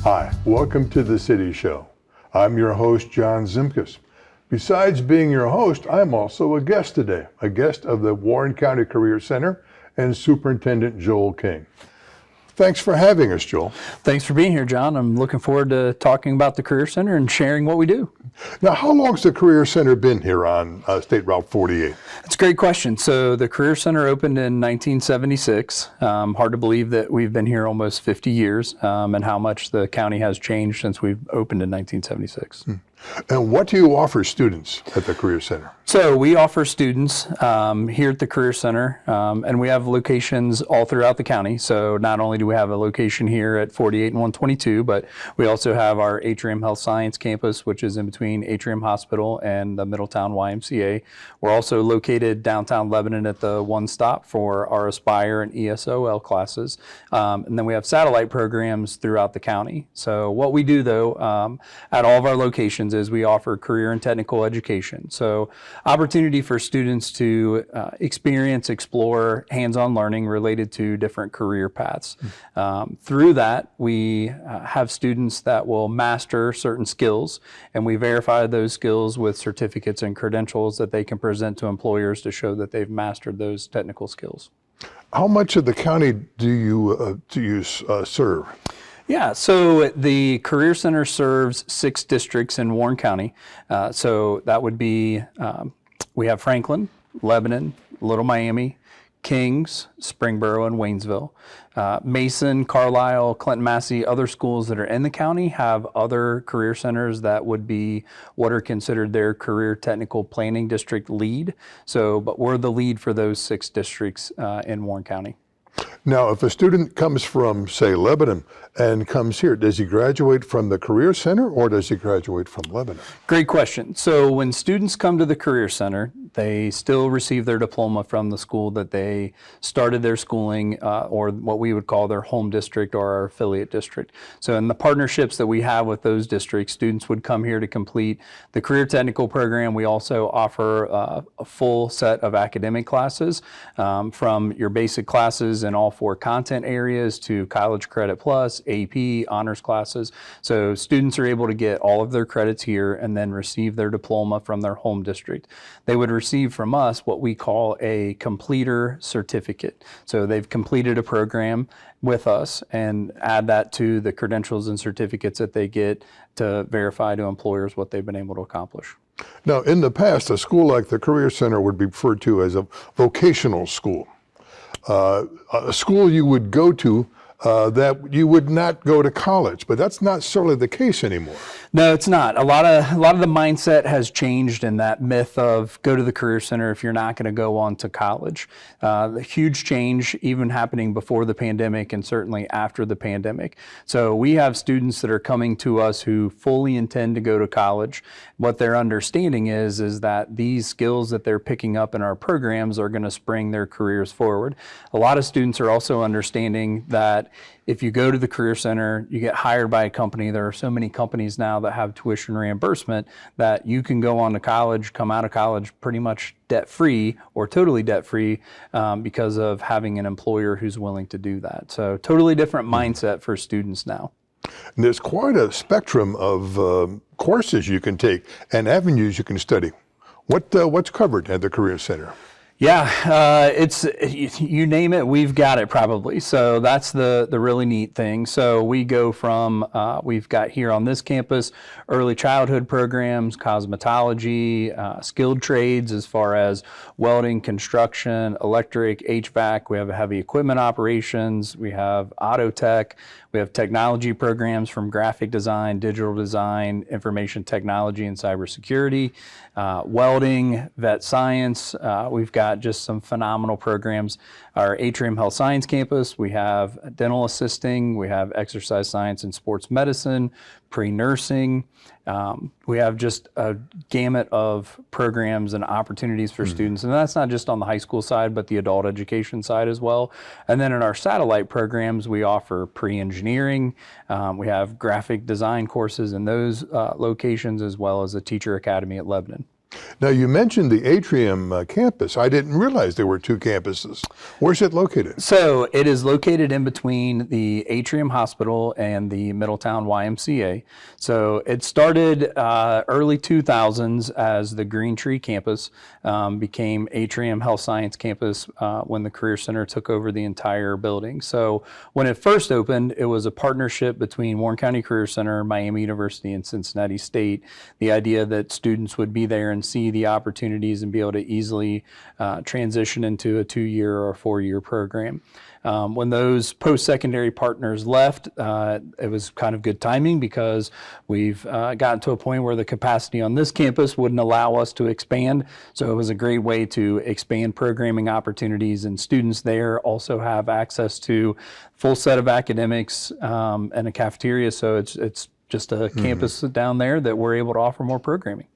Hi, welcome to The City Show. I'm your host, John Zimkus. Besides being your host, I'm also a guest today, a guest of the Warren County Career Center and Superintendent Joel King. Thanks for having us, Joel. Thanks for being here, John. I'm looking forward to talking about the Career Center and sharing what we do. Now, how long's the Career Center been here on State Route 48? That's a great question. So the Career Center opened in 1976. Hard to believe that we've been here almost 50 years and how much the county has changed since we've opened in 1976. And what do you offer students at the Career Center? So we offer students here at the Career Center, and we have locations all throughout the county. So not only do we have a location here at 48 and 122, but we also have our Atrium Health Science campus, which is in between Atrium Hospital and the Middletown YMCA. We're also located downtown Lebanon at the One Stop for our Aspire and ESOL classes. And then we have satellite programs throughout the county. So what we do, though, at all of our locations is we offer career and technical education. So opportunity for students to experience, explore hands-on learning related to different career paths. Through that, we have students that will master certain skills, and we verify those skills with certificates and credentials that they can present to employers to show that they've mastered those technical skills. How much of the county do you serve? Yeah, so the Career Center serves 6 districts in Warren County. So that would be, we have Franklin, Lebanon, Little Miami, Kings, Springboro, and Waynesville. Mason, Carlisle, Clinton Massie, other schools that are in the county have other career centers that would be what are considered their career technical planning district lead. So, but we're the lead for those 6 districts in Warren County. Now, if a student comes from, say, Lebanon and comes here, does he graduate from the Career Center or does he graduate from Lebanon? Great question. So when students come to the Career Center, they still receive their diploma from the school that they started their schooling or what we would call their home district or our affiliate district. So in the partnerships that we have with those districts, students would come here to complete the career technical program. We also offer a full set of academic classes from your basic classes in all 4 content areas to College Credit Plus, AP, honors classes. So students are able to get all of their credits here and then receive their diploma from their home district. They would receive from us what we call a completer certificate. So they've completed a program with us and add that to the credentials and certificates that they get to verify to employers what they've been able to accomplish. Now, in the past, a school like the Career Center would be referred to as a vocational school. A school you would go to that you would not go to college, but that's not certainly the case anymore. No, it's not. A lot of the mindset has changed in that myth of go to the Career Center if you're not going to go on to college. The huge change even happening before the pandemic and certainly after the pandemic. So we have students that are coming to us who fully intend to go to college. What their understanding is that these skills that they're picking up in our programs are going to spring their careers forward. A lot of students are also understanding that if you go to the Career Center, you get hired by a company. There are so many companies now that have tuition reimbursement that you can go on to college, come out of college pretty much debt-free or totally debt-free because of having an employer who's willing to do that. So totally different mindset for students now. And there's quite a spectrum of courses you can take and avenues you can study. What's covered at the Career Center? Yeah, it's you name it, we've got it probably. So that's the really neat thing. So we go from, we've got here on this campus, early childhood programs, cosmetology, skilled trades as far as welding, construction, electric, HVAC. We have heavy equipment operations. We have auto tech. We have technology programs from graphic design, digital design, information technology, and cybersecurity, welding, vet science. We've got just some phenomenal programs. Our Atrium Health Science campus, we have dental assisting, we have exercise science and sports medicine, pre-nursing. We have just a gamut of programs and opportunities for students. And that's not just on the high school side, but the adult education side as well. And then in our satellite programs, we offer pre-engineering. We have graphic design courses in those locations, as well as a teacher academy at Lebanon. Now, you mentioned the Atrium campus. I didn't realize there were two campuses. Where's it located? So it is located in between the Atrium Hospital and the Middletown YMCA. So it started early 2000s as the Green Tree campus, became Atrium Health Science Campus when the Career Center took over the entire building. So when it first opened, it was a partnership between Warren County Career Center, Miami University, and Cincinnati State. The idea that students would be there and see the opportunities and be able to easily transition into a 2-year or 4-year program. When those post-secondary partners left, it was kind of good timing because we've gotten to a point where the capacity on this campus wouldn't allow us to expand. So it was a great way to expand programming opportunities, and students there also have access to full set of academics and a cafeteria. So it's just a campus down there that we're able to offer more programming.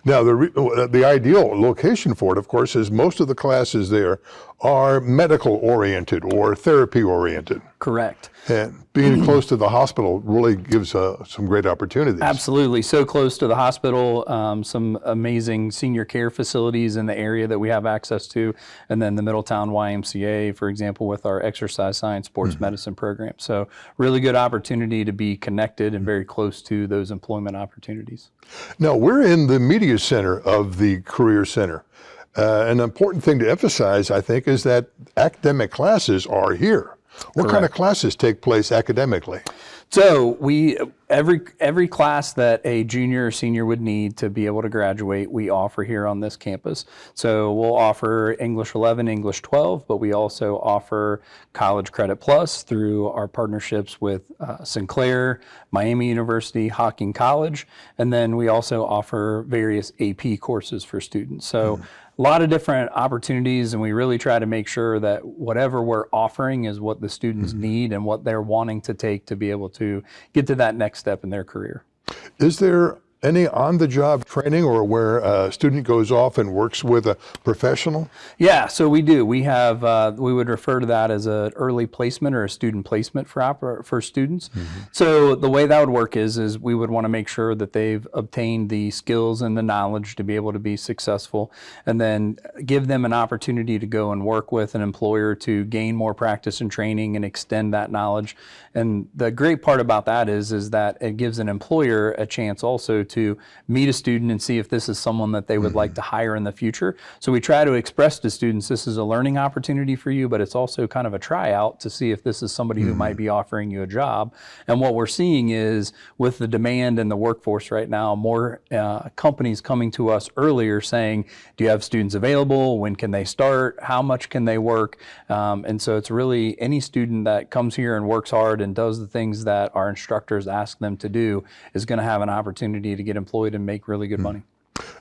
Now, the ideal location for it, of course, is most of the classes there are medical-oriented or therapy-oriented. Correct. And being close to the hospital really gives some great opportunities. Absolutely. So close to the hospital, some amazing senior care facilities in the area that we have access to, and then the Middletown YMCA, for example, with our exercise science, sports medicine program. So really good opportunity to be connected and very close to those employment opportunities. Now, we're in the media center of the Career Center. An important thing to emphasize, I think, is that academic classes are here. What kind of classes take place academically? So every class that a junior or senior would need to be able to graduate, we offer here on this campus. So we'll offer English 11, English 12, but we also offer College Credit Plus through our partnerships with Sinclair, Miami University, Hocking College, and then we also offer various AP courses for students. So a lot of different opportunities, and we really try to make sure that whatever we're offering is what the students need and what they're wanting to take to be able to get to that next step in their career. Is there any on-the-job training or where a student goes off and works with a professional? Yeah, so we do. We have, we would refer to that as an early placement or a student placement for students. So the way that would work is we would want to make sure that they've obtained the skills and the knowledge to be able to be successful, and then give them an opportunity to go and work with an employer to gain more practice and training and extend that knowledge. And the great part about that is that it gives an employer a chance also to meet a student and see if this is someone that they would like to hire in the future. So we try to express to students, this is a learning opportunity for you, but it's also kind of a tryout to see if this is somebody who might be offering you a job. And what we're seeing is with the demand in the workforce right now, more companies coming to us earlier saying, do you have students available? When can they start? How much can they work? And so it's really any student that comes here and works hard and does the things that our instructors ask them to do is going to have an opportunity to get employed and make really good money.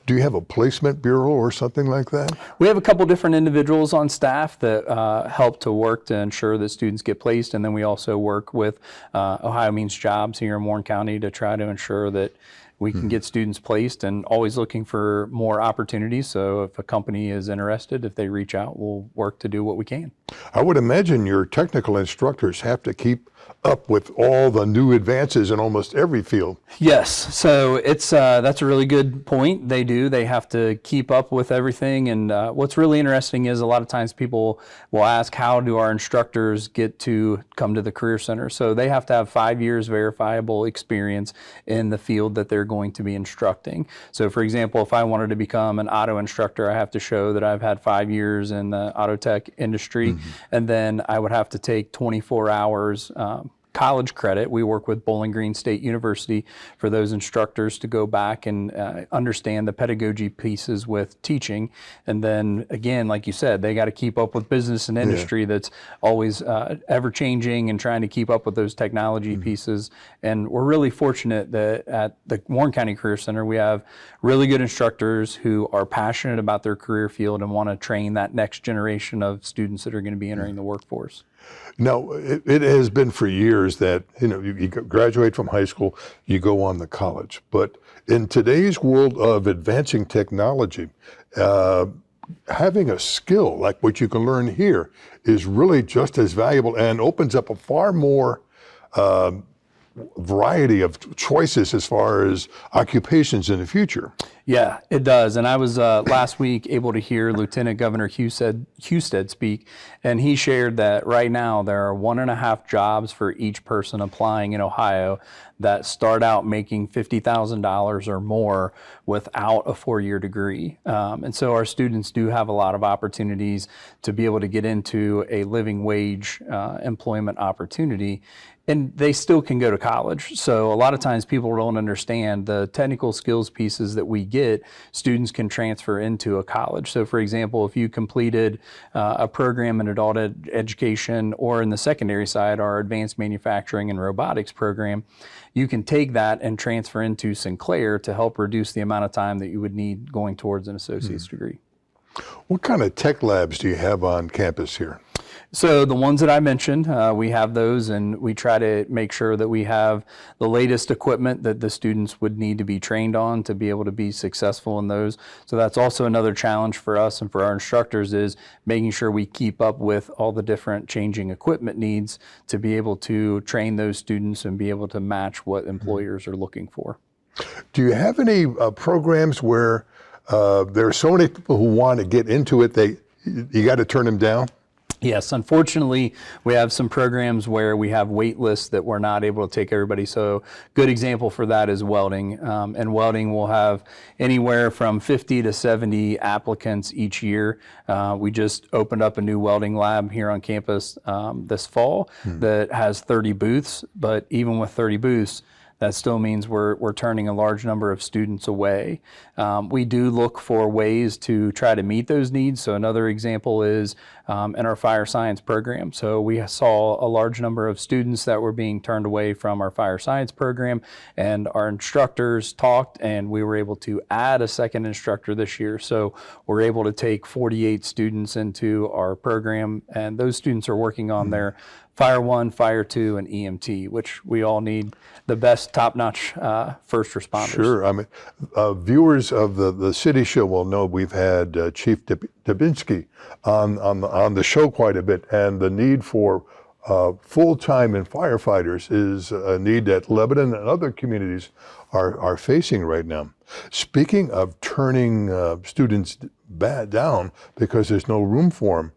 Do you have a placement bureau or something like that? We have a couple different individuals on staff that help to work to ensure that students get placed, and then we also work with Ohio Means Jobs here in Warren County to try to ensure that we can get students placed, and always looking for more opportunities. So if a company is interested, if they reach out, we'll work to do what we can. I would imagine your technical instructors have to keep up with all the new advances in almost every field. Yes, so it's that's a really good point. They do. They have to keep up with everything. And what's really interesting is a lot of times people will ask, how do our instructors get to come to the Career Center? So they have to have 5 years verifiable experience in the field that they're going to be instructing. So for example, if I wanted to become an auto instructor, I have to show that I've had 5 years in the auto tech industry, and then I would have to take 24 hours college credit. We work with Bowling Green State University for those instructors to go back and understand the pedagogy pieces with teaching. And then again, like you said, they got to keep up with business and industry that's always ever changing and trying to keep up with those technology pieces. And we're really fortunate that at the Warren County Career Center, we have really good instructors who are passionate about their career field and want to train that next generation of students that are going to be entering the workforce. Now, it has been for years that, you graduate from high school, you go on to college. But in today's world of advancing technology, having a skill like what you can learn here is really just as valuable and opens up a far more variety of choices as far as occupations in the future. Yeah, it does. And I was last week able to hear Lieutenant Governor Husted speak, and he shared that right now there are 1.5 jobs for each person applying in Ohio that start out making $50,000 or more without a 4-year degree. And so our students do have a lot of opportunities to be able to get into a living wage employment opportunity. And they still can go to college. So a lot of times people don't understand the technical skills pieces that we get, students can transfer into a college. So for example, if you completed a program in adult education, or in the secondary side, our advanced manufacturing and robotics program, you can take that and transfer into Sinclair to help reduce the amount of time that you would need going towards an associate's degree. What kind of tech labs do you have on campus here? So the ones that I mentioned, we have those, and we try to make sure that we have the latest equipment that the students would need to be trained on to be able to be successful in those. So that's also another challenge for us and for our instructors, is making sure we keep up with all the different changing equipment needs to be able to train those students and be able to match what employers are looking for. Do you have any programs where there are so many people who want to get into it, you got to turn them down? Yes, unfortunately, we have some programs where we have wait lists that we're not able to take everybody. So good example for that is welding. And welding will have anywhere from 50 to 70 applicants each year. We just opened up a new welding lab here on campus this fall that has 30 booths, but even with 30 booths, that still means we're turning a large number of students away. We do look for ways to try to meet those needs. So another example is in our fire science program. So we saw a large number of students that were being turned away from our fire science program, and our instructors talked, and we were able to add a second instructor this year. So we're able to take 48 students into our program, and those students are working on their Fire 1, Fire 2, and EMT, which we all need the best top-notch first responders. Sure. I mean, viewers of the city show will know we've had Chief Dubinsky on the show quite a bit, and the need for full-time and firefighters is a need that Lebanon and other communities are facing right now. Speaking of turning students down because there's no room for them,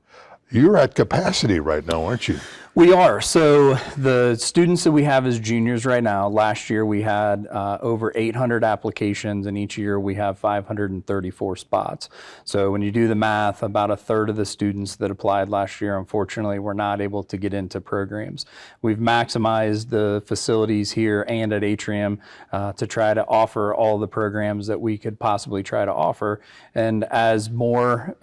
you're at capacity right now, aren't you? We are. So the students that we have as juniors right now, last year we had over 800 applications, and each year we have 534 spots. So when you do the math, about a third of the students that applied last year, unfortunately, were not able to get into programs. We've maximized the facilities here and at Atrium to try to offer all the programs that we could possibly try to offer. And as more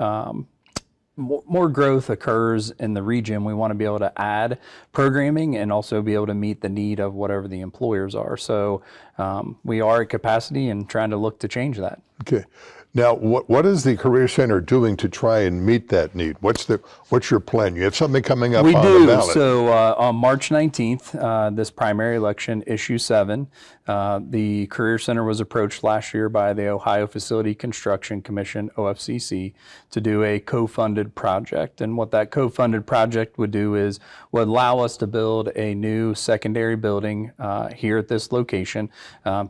growth occurs in the region, we want to be able to add programming and also be able to meet the need of whatever the employers are. So we are at capacity and trying to look to change that. Okay. Now, what is the Career Center doing to try and meet that need? What's your plan? You have something coming up on the ballot. So on March 19th, this primary election, issue 7, the Career Center was approached last year by the Ohio Facility Construction Commission, OFCC, to do a co-funded project. And what that co-funded project would do is would allow us to build a new secondary building here at this location,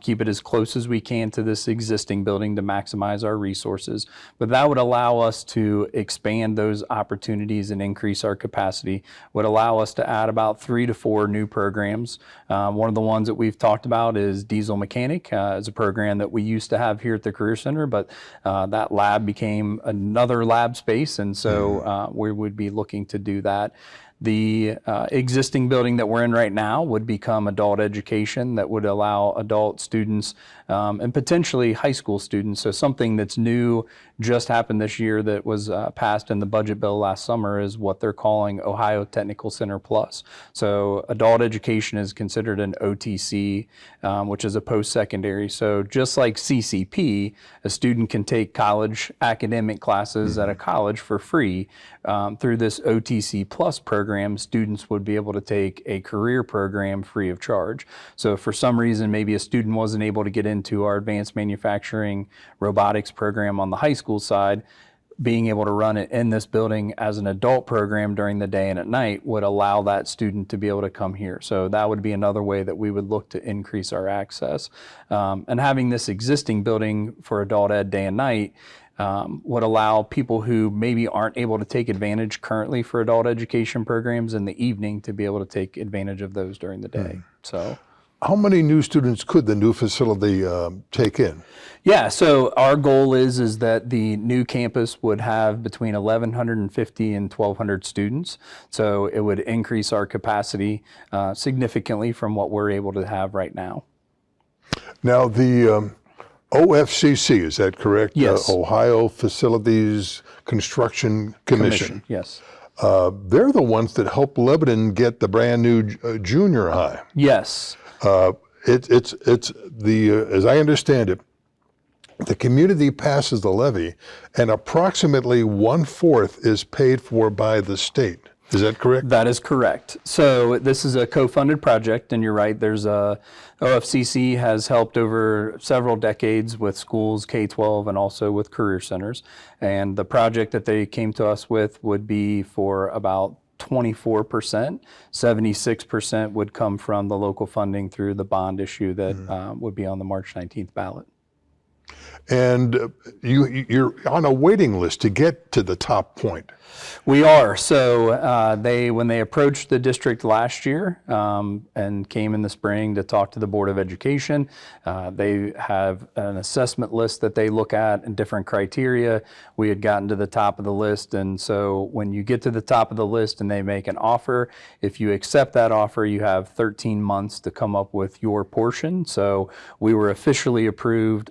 keep it as close as we can to this existing building to maximize our resources. But that would allow us to expand those opportunities and increase our capacity, would allow us to add about 3 to 4 new programs. One of the ones that we've talked about is diesel mechanic. It's a program that we used to have here at the Career Center, but that lab became another lab space, and so we would be looking to do that. The existing building that we're in right now would become adult education that would allow adult students and potentially high school students. So something that's new, just happened this year, that was passed in the budget bill last summer, is what they're calling Ohio Technical Center Plus. So adult education is considered an OTC, which is a post-secondary. So just like CCP, a student can take college academic classes at a college for free. Through this OTC Plus program, students would be able to take a career program free of charge. So if for some reason maybe a student wasn't able to get into our advanced manufacturing robotics program on the high school side, being able to run it in this building as an adult program during the day and at night would allow that student to be able to come here. So that would be another way that we would look to increase our access. And having this existing building for adult ed day and night would allow people who maybe aren't able to take advantage currently for adult education programs in the evening to be able to take advantage of those during the day. So. How many new students could the new facility take in? Yeah, so our goal is that the new campus would have between 1,150 and 1,200 students. So it would increase our capacity significantly from what we're able to have right now. Now, the OFCC, is that correct? Yes. Ohio Facilities Construction Commission. Yes. They're the ones that helped Lebanon get the brand new junior high. Yes. It's the as I understand it, the community passes the levy, and approximately 1/4 is paid for by the state. Is that correct? That is correct. So this is a co-funded project, and you're right. OFCC has helped over several decades with schools K-12 and also with career centers. And the project that they came to us with would be for about 24%. 76% would come from the local funding through the bond issue that would be on the March 19th ballot. And you're on a waiting list to get to the top point. We are. So when they approached the district last year and came in the spring to talk to the Board of Education, they have an assessment list that they look at and different criteria. We had gotten to the top of the list, and so when you get to the top of the list and they make an offer, if you accept that offer, you have 13 months to come up with your portion. So we were officially approved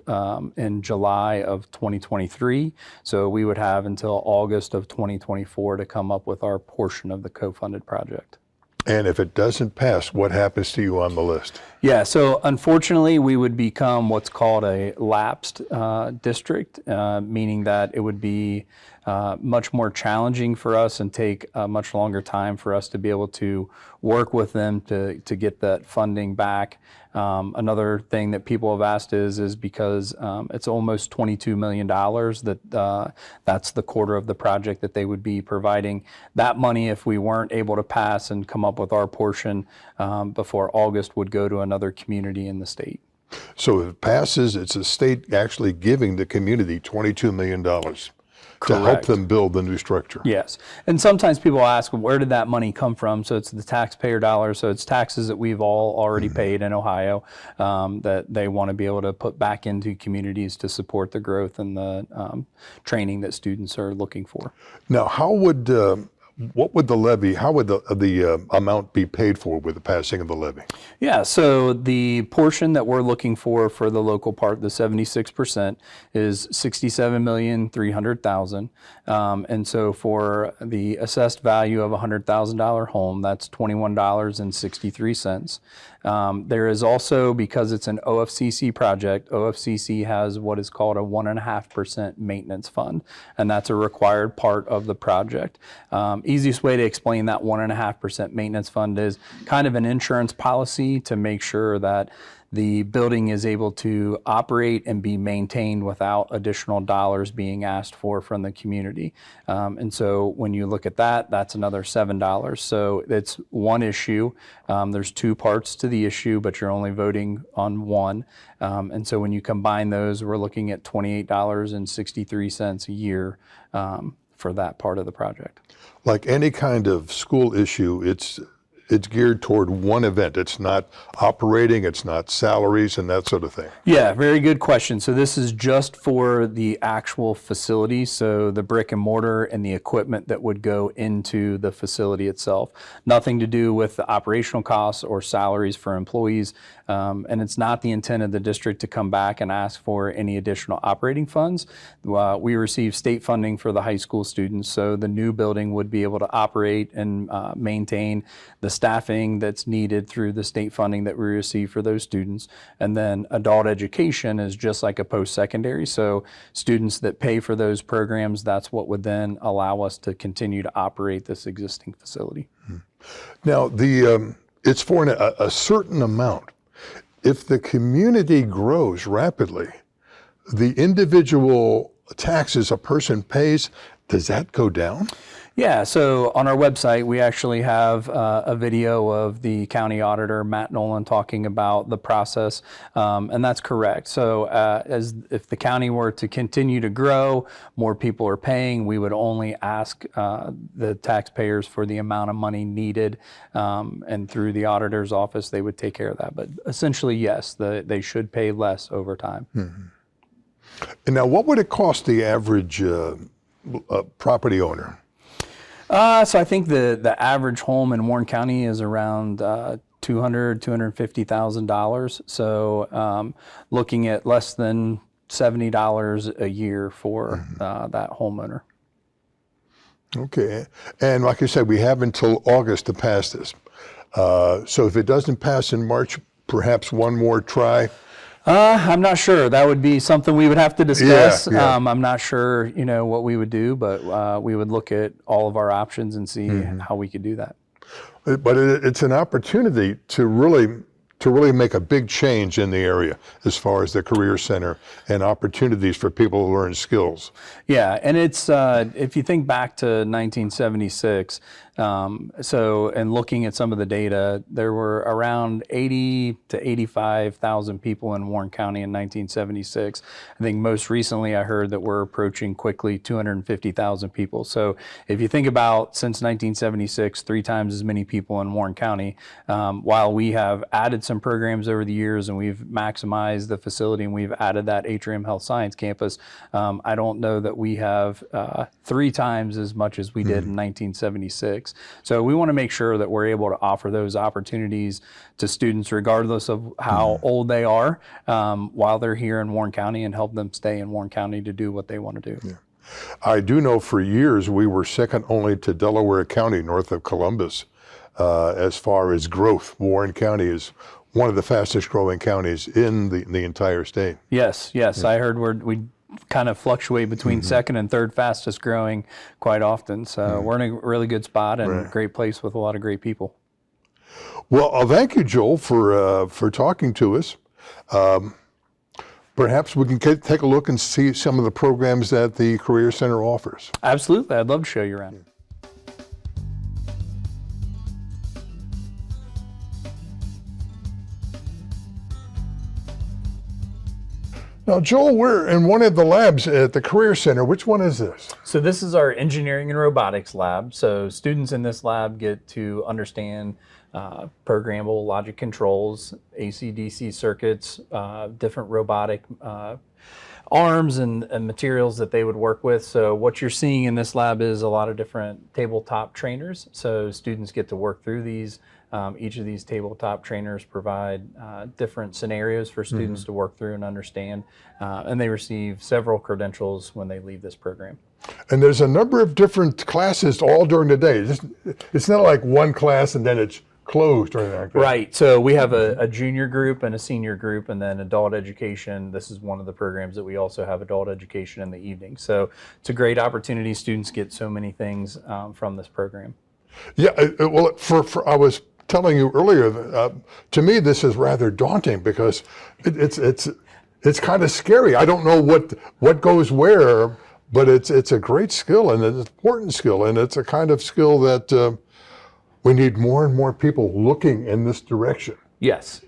in July of 2023. So we would have until August of 2024 to come up with our portion of the co-funded project. And if it doesn't pass, what happens to you on the list? Yeah, so unfortunately, we would become what's called a lapsed district, meaning that it would be much more challenging for us and take a much longer time for us to be able to work with them to get that funding back. Another thing that people have asked is because it's almost $22 million that's the quarter of the project that they would be providing. That money, if we weren't able to pass and come up with our portion before August, would go to another community in the state. So if it passes, it's the state actually giving the community $22 million. To help Correct. them build the new structure. Yes. And sometimes people ask, where did that money come from? So it's the taxpayer dollars. So it's taxes that we've all already paid in Ohio that they want to be able to put back into communities to support the growth and the training that students are looking for. Now, what would the levy, how would the amount be paid for with the passing of the levy? Yeah, so the portion that we're looking for the local part, the 76%, is $67,300,000. And so for the assessed value of a $100,000 home, that's $21.63. There is also, because it's an OFCC project, OFCC has what is called a 1.5% maintenance fund, and that's a required part of the project. Easiest way to explain that 1.5% maintenance fund is kind of an insurance policy to make sure that the building is able to operate and be maintained without additional dollars being asked for from the community. And so when you look at that, that's another $7. So it's one issue. There's two parts to the issue, but you're only voting on one. And so when you combine those, we're looking at $28.63 a year for that part of the project. Like any kind of school issue, it's geared toward one event. It's not operating, it's not salaries and that sort of thing. Yeah, very good question. So this is just for the actual facility, so the brick and mortar and the equipment that would go into the facility itself. Nothing to do with the operational costs or salaries for employees. And it's not the intent of the district to come back and ask for any additional operating funds. We receive state funding for the high school students, so the new building would be able to operate and maintain the staffing that's needed through the state funding that we receive for those students. And then adult education is just like a post-secondary, so students that pay for those programs, that's what would then allow us to continue to operate this existing facility. Now, it's for a certain amount. If the community grows rapidly, the individual taxes a person pays, does that go down? Yeah, so on our website, we actually have a video of the county auditor, Matt Nolan, talking about the process, and that's correct. So as if the county were to continue to grow, more people are paying, we would only ask the taxpayers for the amount of money needed, and through the auditor's office, they would take care of that. But essentially, yes, they should pay less over time. And now, what would it cost the average property owner? So I think the average home in Warren County is around $250,000. So looking at less than $70 a year for that homeowner. Okay. And like I said, we have until August to pass this. So if it doesn't pass in March, perhaps one more try. I'm not sure. That would be something we would have to discuss. Yeah. I'm not sure, what we would do, but we would look at all of our options and see how we could do that. But it's an opportunity to really make a big change in the area as far as the Career Center and opportunities for people to learn skills. Yeah, and it's if you think back to 1976, and looking at some of the data, there were around 80 to 85,000 people in Warren County in 1976. I think most recently I heard that we're approaching quickly 250,000 people. So if you think about since 1976, 3 times as many people in Warren County, while we have added some programs over the years and we've maximized the facility and we've added that Atrium Health Science Campus, I don't know that we have 3 times as much as we did in 1976. So we want to make sure that we're able to offer those opportunities to students regardless of how old they are while they're here in Warren County and help them stay in Warren County to do what they want to do. Yeah. I do know for years we were second only to Delaware County north of Columbus as far as growth. Warren County is one of the fastest growing counties in the entire state. Yes. I heard we kind of fluctuate between second and third fastest growing quite often. So we're in a really good spot and a great place with a lot of great people. Well, thank you, Joel, for talking to us. Perhaps we can take a look and see some of the programs that the Career Center offers. Absolutely. I'd love to show you around. Now, Joel, we're in one of the labs at the Career Center. Which one is this? So this is our engineering and robotics lab. So students in this lab get to understand programmable logic controls, AC/DC circuits, different robotic arms and materials that they would work with. So what you're seeing in this lab is a lot of different tabletop trainers. So students get to work through these. Each of these tabletop trainers provide different scenarios for students to work through and understand, and they receive several credentials when they leave this program. And there's a number of different classes all during the day. It's not like one class and then it's closed or anything like that. Right. So we have a junior group and a senior group, and then adult education. This is one of the programs that we also have adult education in the evening. So it's a great opportunity. Students get so many things from this program. Yeah. Well, I was telling you earlier, to me this is rather daunting because it's kind of scary. I don't know what goes where, but it's a great skill and it's an important skill, and it's a kind of skill that we need more and more people looking in this direction. Yes.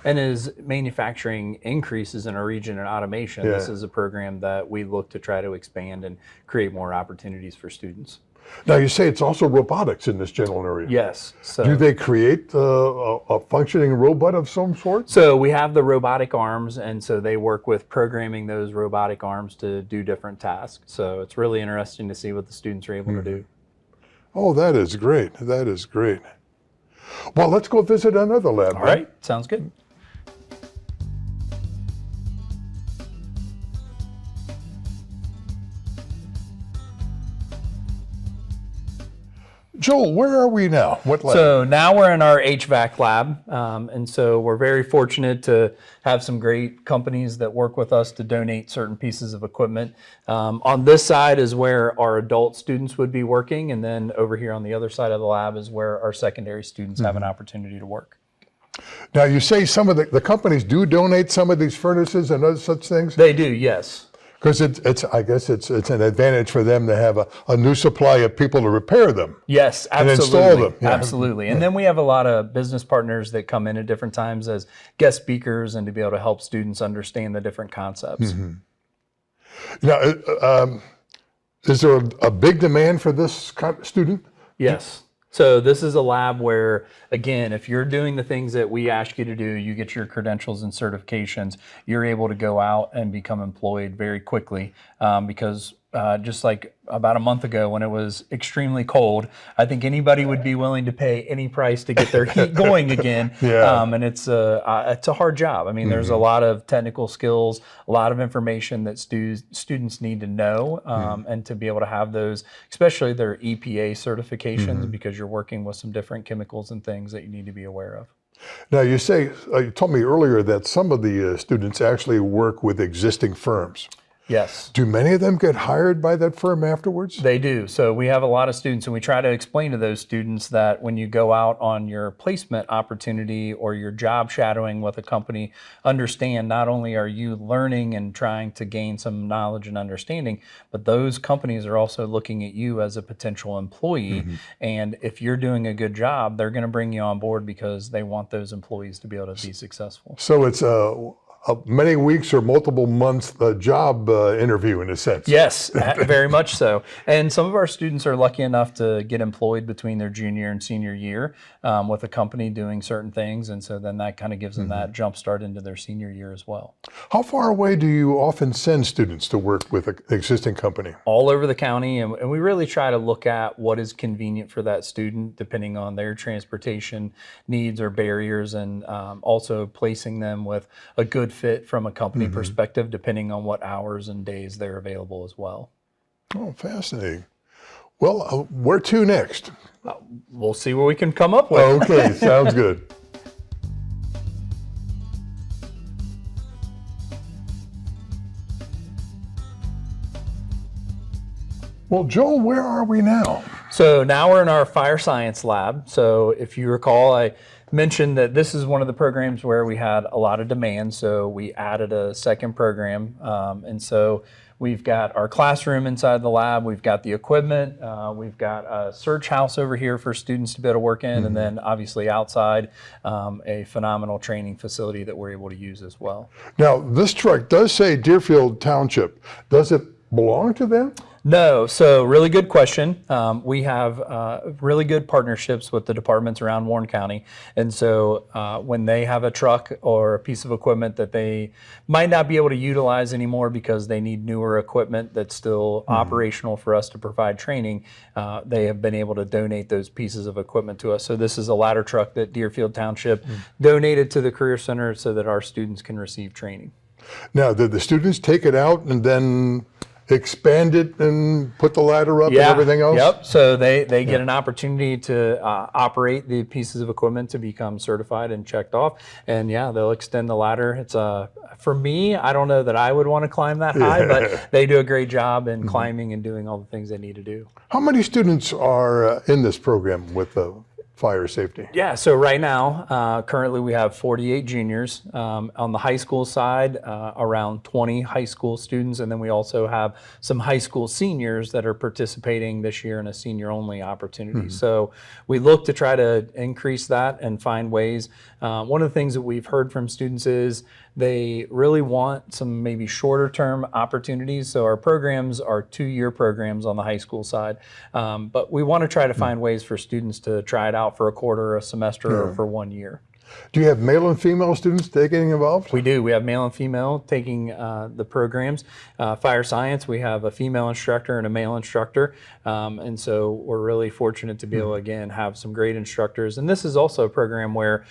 And as manufacturing increases in our region and automation, this is a program that we look to try to expand and create more opportunities for students. Now, you say it's also robotics in this general area. Yes. So, do they create a functioning robot of some sort? So we have the robotic arms, and so they work with programming those robotic arms to do different tasks. So it's really interesting to see what the students are able to do. Oh, that is great. That is great. Well, let's go visit another lab. All right. Sounds good. Joel, where are we now? What lab? So now we're in our HVAC lab, and so we're very fortunate to have some great companies that work with us to donate certain pieces of equipment. On this side is where our adult students would be working, and then over here on the other side of the lab is where our secondary students have an opportunity to work. Now, you say some of the companies do donate some of these furnaces and other such things? They do, yes. Because I guess it's an advantage for them to have a new supply of people to repair them. Yes, And absolutely. install them. Yeah. Absolutely. And then we have a lot of business partners that come in at different times as guest speakers and to be able to help students understand the different concepts. Now, is there a big demand for this student? Yes. So this is a lab where, again, if you're doing the things that we ask you to do, you get your credentials and certifications, you're able to go out and become employed very quickly because just like about a month ago when it was extremely cold, I think anybody would be willing to pay any price to get their heat going again. Yeah. And it's a hard job. I mean, there's a lot of technical skills, a lot of information that students need to know and to be able to have those, especially their EPA certifications, because you're working with some different chemicals and things that you need to be aware of. Now, you told me earlier that some of the students actually work with existing firms. Yes. Do many of them get hired by that firm afterwards? They do. So we have a lot of students, and we try to explain to those students that when you go out on your placement opportunity or your job shadowing with a company, understand not only are you learning and trying to gain some knowledge and understanding, but those companies are also looking at you as a potential employee. And if you're doing a good job, they're going to bring you on board because they want those employees to be able to be successful. So it's a many weeks or multiple months job interview in a sense. Yes, very much so. And some of our students are lucky enough to get employed between their junior and senior year with a company doing certain things. And so then that kind of gives them that jump start into their senior year as well. How far away do you often send students to work with an existing company? All over the county. And we really try to look at what is convenient for that student depending on their transportation needs or barriers, and also placing them with a good fit from a company perspective, depending on what hours and days they're available as well. Oh, fascinating. Well, where to next? We'll see what we can come up with. Okay, sounds good. Well, Joel, where are we now? So now we're in our fire science lab. So if you recall, I mentioned that this is one of the programs where we had a lot of demand. So we added a second program. And so we've got our classroom inside the lab. We've got the equipment. We've got a search house over here for students to be able to work in. And then obviously outside, a phenomenal training facility that we're able to use as well. Now, this truck does say Deerfield Township. Does it belong to them? No, so really good question. We have really good partnerships with the departments around Warren County. And so when they have a truck or a piece of equipment that they might not be able to utilize anymore because they need newer equipment that's still operational for us to provide training, they have been able to donate those pieces of equipment to us. So this is a ladder truck that Deerfield Township donated to the Career Center so that our students can receive training. Now, did the students take it out and then expand it and put the ladder up and everything else? Yep. So they get an opportunity to operate the pieces of equipment to become certified and checked off. And they'll extend the ladder. It's for me, I don't know that I would want to climb that high, but they do a great job in climbing and doing all the things they need to do. How many students are in this program with fire safety? Yeah, so right now, currently we have 48 juniors. On the high school side, around 20 high school students, and then we also have some high school seniors that are participating this year in a senior-only opportunity. So we look to try to increase that and find ways. One of the things that we've heard from students is they really want some maybe shorter term opportunities. So our programs are 2-year programs on the high school side, but we want to try to find ways for students to try it out for a quarter, a semester, or for 1 year. Do you have male and female students getting involved? We do. We have male and female taking the programs. Fire science, we have a female instructor and a male instructor. And so we're really fortunate to be able to, again, have some great instructors. And this is also a program where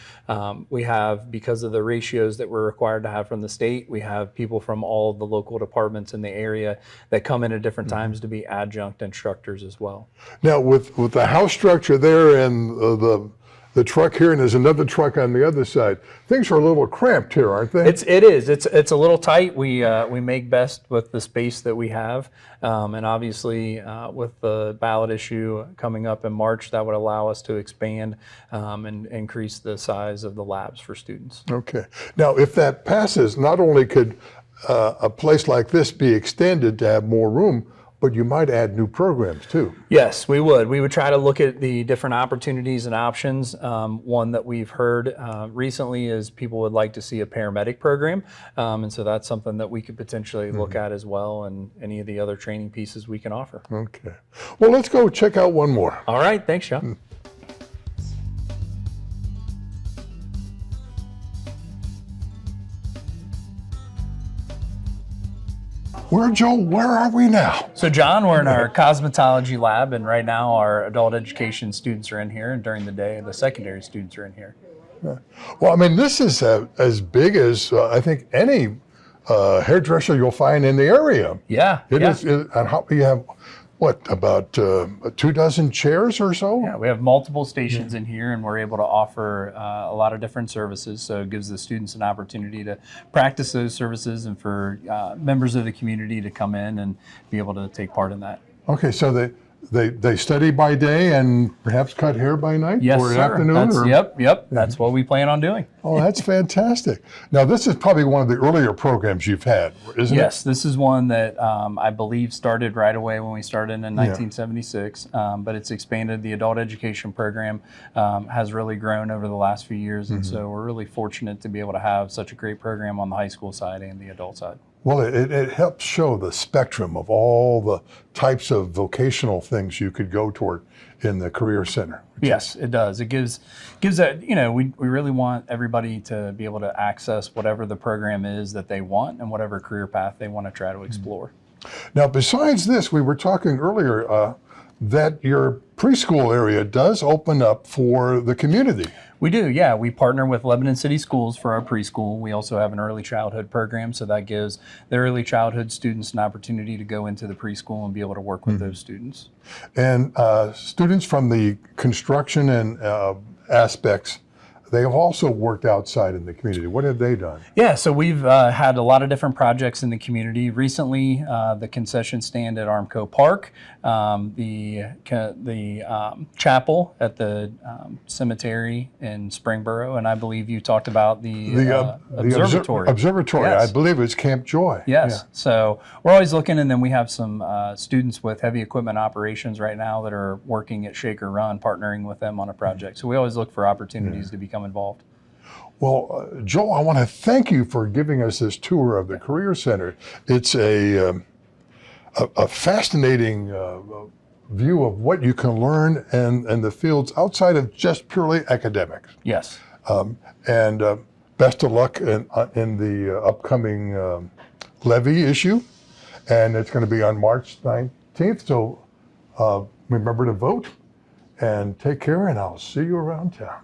we have, because of the ratios that we're required to have from the state, we have people from all of the local departments in the area that come in at different times to be adjunct instructors as well. Now, with the house structure there and the truck here, and there's another truck on the other side, things are a little cramped here, aren't they? It is. It's a little tight. We make best with the space that we have, and obviously with the ballot issue coming up in March, that would allow us to expand and increase the size of the labs for students. Okay. Now, if that passes, not only could a place like this be extended to have more room, but you might add new programs too. Yes, we would. We would try to look at the different opportunities and options. One that we've heard recently is people would like to see a paramedic program. And so that's something that we could potentially look at as well, and any of the other training pieces we can offer. Okay. Well, let's go check out one more. All right. Thanks, John. Where are we now? So, John, we're in our cosmetology lab, and right now our adult education students are in here, and during the day, the secondary students are in here. Well, I mean, this is as big as I think any hairdresser you'll find in the area. Yeah. It yeah. is. And how you have what, about 24 chairs or so? Yeah, we have multiple stations in here, and we're able to offer a lot of different services. So it gives the students an opportunity to practice those services, and for members of the community to come in and be able to take part in that. Okay, so they study by day and perhaps cut hair by night? Yes, or sir. afternoon? Yep. That's what we plan on doing. Oh, that's fantastic. Now, this is probably one of the earlier programs you've had, isn't it? Yes, this is one that I believe started right away when we started in 1976, but it's expanded. The adult education program has really grown over the last few years, and so we're really fortunate to be able to have such a great program on the high school side and the adult side. Well, it helps show the spectrum of all the types of vocational things you could go toward in the Career Center. Yes, it does. It gives that, we really want everybody to be able to access whatever the program is that they want and whatever career path they want to try to explore. Now, besides this, we were talking earlier that your preschool area does open up for the community. We do, yeah. We partner with Lebanon City Schools for our preschool. We also have an early childhood program, so that gives the early childhood students an opportunity to go into the preschool and be able to work with those students. And students from the construction and aspects, they have also worked outside in the community. What have they done? Yeah, so we've had a lot of different projects in the community. Recently, the concession stand at Armco Park, the chapel at the cemetery in Springboro, and I believe you talked about the observatory. Observatory, Yes. I believe it's Camp Joy. Yes, so we're always looking, and then we have some students with heavy equipment operations right now that are working at Shaker Run, partnering with them on a project. So we always look for opportunities to become involved. Well, Joel, I want to thank you for giving us this tour of the Career Center. It's a fascinating view of what you can learn and the fields outside of just purely academics. Yes. And best of luck in the upcoming levy issue. And it's going to be on March 19th. So remember to vote and take care, and I'll see you around town.